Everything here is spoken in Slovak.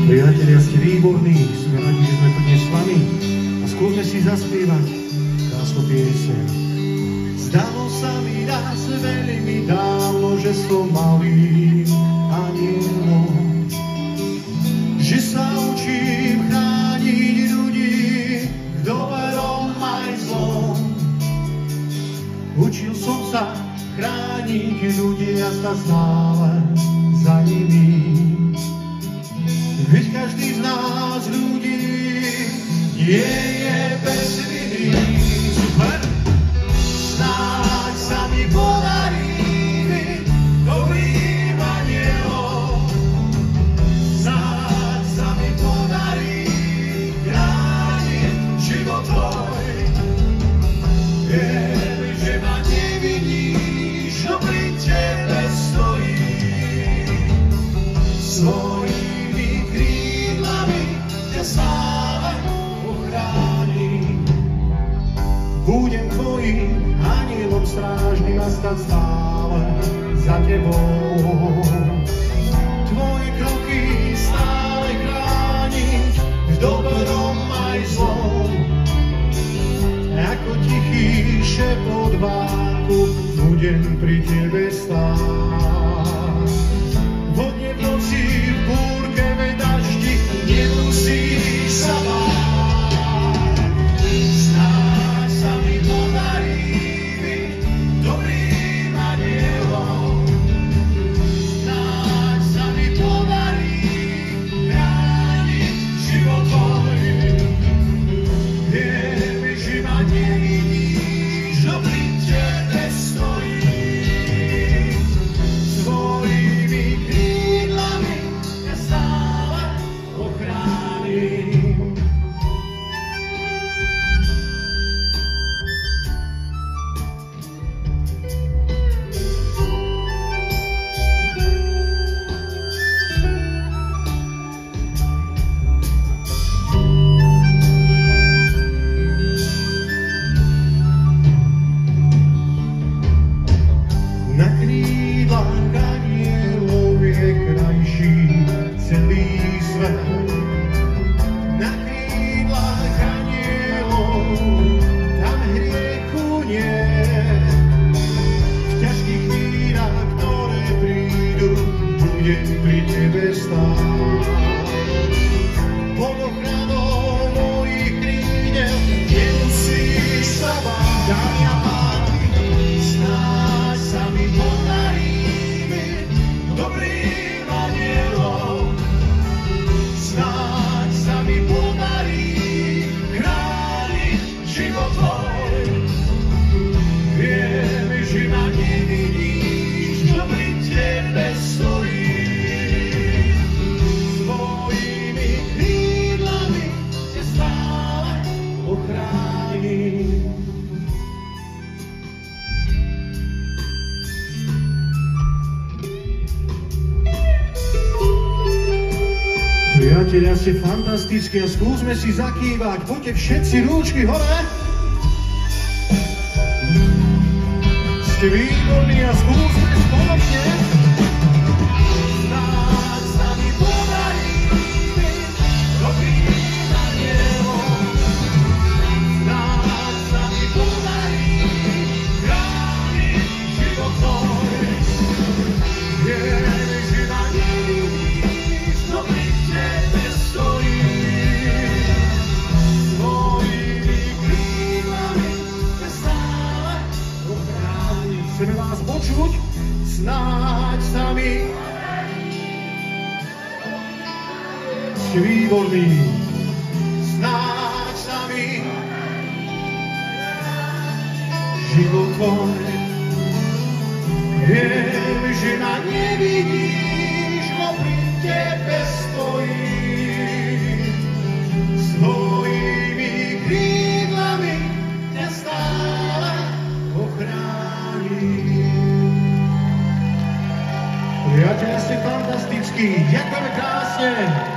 Priatelia, ste výborní, sme radi, že sme tu dnes s vami a skúsme si zaspievať krásnu pieseň. Zdalo sa mi raz veľmi dávno, že som malým anielom, že sa učím chrániť ľudí v dobrom aj zlom. Učil som sa chrániť ľudí a stať stále za nimi. Veď každý z nás ľudí nie je bez viny. Super! Snáď sa mi podarí byť dobrým anielom. Snáď sa mi podarí chrániť život tvoj. Viem, že ma nevidíš, no pri tebe stojím. Svojimi krídlami ťa stále ochránim. Budem tvojim anielom strážnym a stať stále za tebou. Tvoje kroky stále chrániť v dobrom aj zlom. Ako tichý šepot váku budem pri tebe stáť. Vodne v noci, v búrke, ve daždi, nemusíš sa báť. Snáď sa mi podarí byť dobrým anielom. Snáď sa mi podarí chrániť život tvoj. Viem, že ma nevidíš, no pri tebe stojím. Svojimi krídlami ťa stále ochránim. Na krídlach anielov je krajší celý svet. Na krídlach anielov tam hriechu nie. V ťažkých chvíľach, ktoré prídu, budem pri tebe stáť. Pod ochranou mojich krídel nemusíš sa báť. Dámy a páni, snáď sa mi podarí byť dobrým anielom. Snáď sa mi podarí chrániť život tvoj. Viem, že ma nevidíš, no pri tebe stojím. Svojimi krídlami ťa stále ochránim. Priatelia, ste fantastickí a skúsme si zakývať. Poďte všetci rúčky hore. Ste výborní a skúsme spoločne. Snáď sa mi podarí byť dobrým anielom. Snáď sa mi podarí chrániť život tvoj. Viem, že ma nevidíš, no pri tebe stojím. Svojimi krídlami ťa stále ochránim. Chceme vás počuť? Snáď sa mi ste výborní. Snáď sa mi život tvoj. Viem, že ma nevidíš, no pri tebe stojím. Svojimi krídlami ťa stále ochránim. Priatelia, ste fantastickí. Ďakujeme krásne.